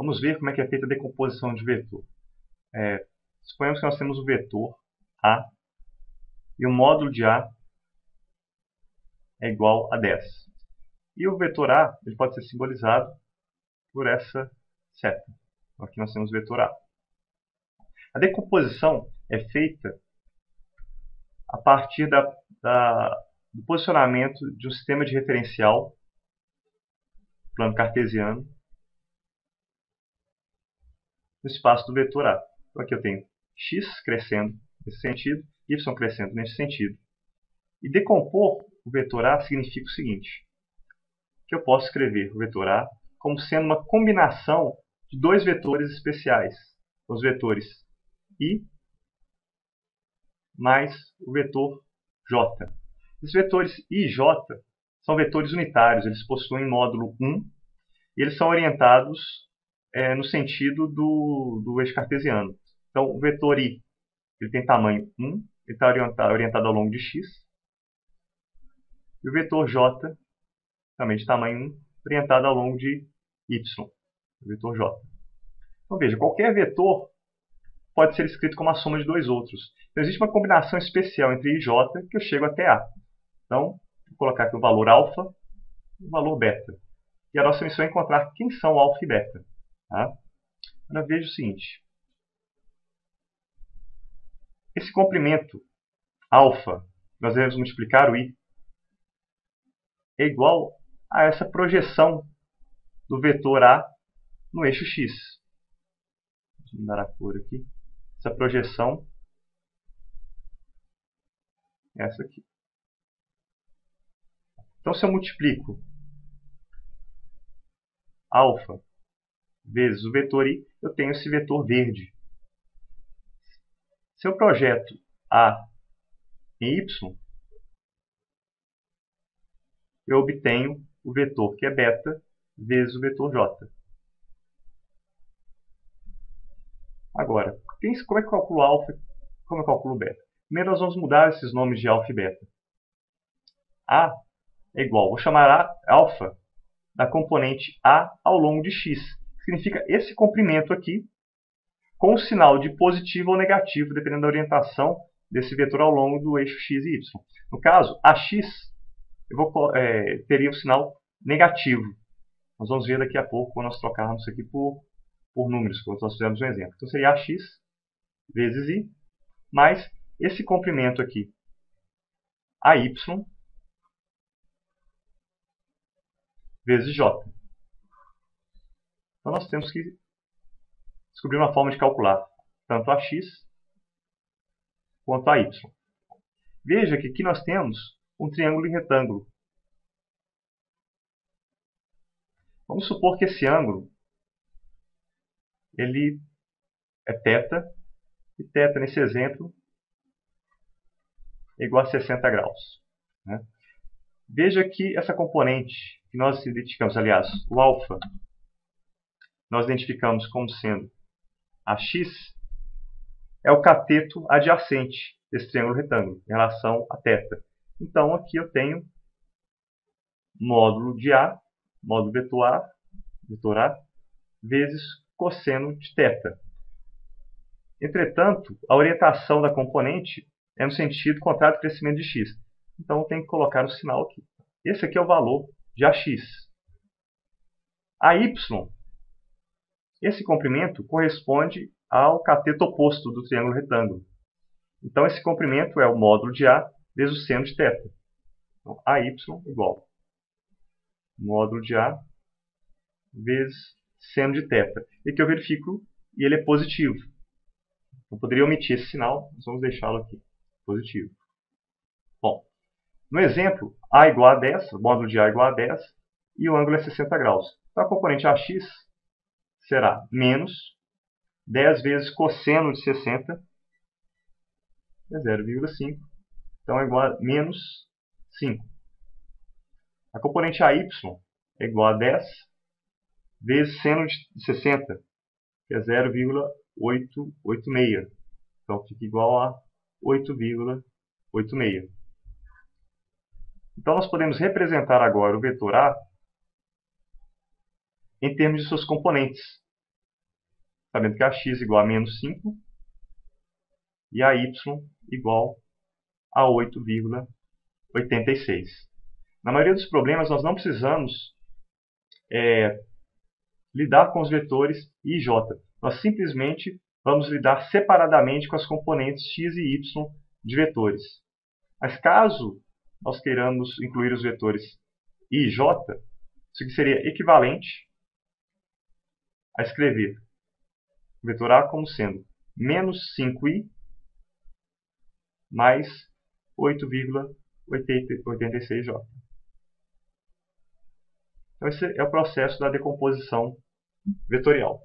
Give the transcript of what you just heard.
Vamos ver como é que é feita a decomposição de vetor. Suponhamos que nós temos o vetor A e o módulo de A é igual a 10. E o vetor A ele pode ser simbolizado por essa seta. Então, aqui nós temos o vetor A. A decomposição é feita a partir do posicionamento de um sistema de referencial, plano cartesiano, no espaço do vetor A. Então aqui eu tenho x crescendo nesse sentido, y crescendo nesse sentido. E decompor o vetor A significa o seguinte, que eu posso escrever o vetor A como sendo uma combinação de dois vetores especiais, os vetores I mais o vetor J. Esses vetores I e J são vetores unitários, eles possuem módulo 1 e eles são orientados no sentido do eixo cartesiano. Então, o vetor I ele tem tamanho 1, ele está orientado ao longo de x. E o vetor J, também de tamanho 1, orientado ao longo de y, o vetor J. Então, veja, qualquer vetor pode ser escrito como a soma de dois outros. Então, existe uma combinação especial entre I e J que eu chego até A. Então, vou colocar aqui o valor alfa e o valor beta. E a nossa missão é encontrar quem são alfa e beta. Tá? Agora veja o seguinte. Esse comprimento alfa, nós devemos multiplicar o I, é igual a essa projeção do vetor A no eixo x. Vou mudar a cor aqui. Essa projeção é essa aqui. Então, se eu multiplico alfa vezes o vetor I, eu tenho esse vetor verde. Se eu projeto A em Y, eu obtenho o vetor que é beta vezes o vetor J. Agora, como é que eu calculo alfa e como eu calculo beta? Primeiro nós vamos mudar esses nomes de alfa e beta. A é igual, vou chamar alfa da componente A ao longo de x. Significa esse comprimento aqui, com o sinal de positivo ou negativo, dependendo da orientação desse vetor ao longo do eixo x e y. No caso, AX, teria o sinal negativo. Nós vamos ver daqui a pouco, quando nós trocarmos isso aqui por números, quando nós fizermos um exemplo. Então, seria AX vezes I, mais esse comprimento aqui, AY, vezes J. Então, nós temos que descobrir uma forma de calcular tanto AX quanto AY. Veja que aqui nós temos um triângulo e retângulo. Vamos supor que esse ângulo ele é θ, e θ nesse exemplo é igual a 60 graus. Né? Veja que essa componente que nós identificamos, aliás, o alfa, nós identificamos como sendo AX, é o cateto adjacente desse triângulo retângulo, em relação a θ. Então, aqui eu tenho módulo de A, módulo vetor A, vezes cosseno de θ. Entretanto, a orientação da componente é no sentido contrário do crescimento de x. Então, eu tenho que colocar o sinal aqui. Esse aqui é o valor de AX. AY, esse comprimento corresponde ao cateto oposto do triângulo retângulo. Então, esse comprimento é o módulo de A vezes o seno de θ. Então, AY igual módulo de A vezes seno de θ. E aqui eu verifico e ele é positivo. Eu poderia omitir esse sinal, mas vamos deixá-lo aqui, positivo. Bom, no exemplo, A igual a 10, o módulo de A igual a 10, e o ângulo é 60 graus. Então, a componente AX será menos 10 vezes cosseno de 60, é 0,5. Então, é igual a menos 5. A componente AY é igual a 10 vezes seno de 60, que é 0,886. Então, fica igual a 8,86. Então, nós podemos representar agora o vetor A em termos de suas componentes. sabendo que a x igual a menos 5 e a y igual a 8,86. Na maioria dos problemas, nós não precisamos lidar com os vetores i e j. Nós simplesmente vamos lidar separadamente com as componentes x e y de vetores. Mas caso nós queiramos incluir os vetores i e j, isso aqui seria equivalente a escrever o vetor A como sendo menos 5i mais 8,86j. Então esse é o processo da decomposição vetorial.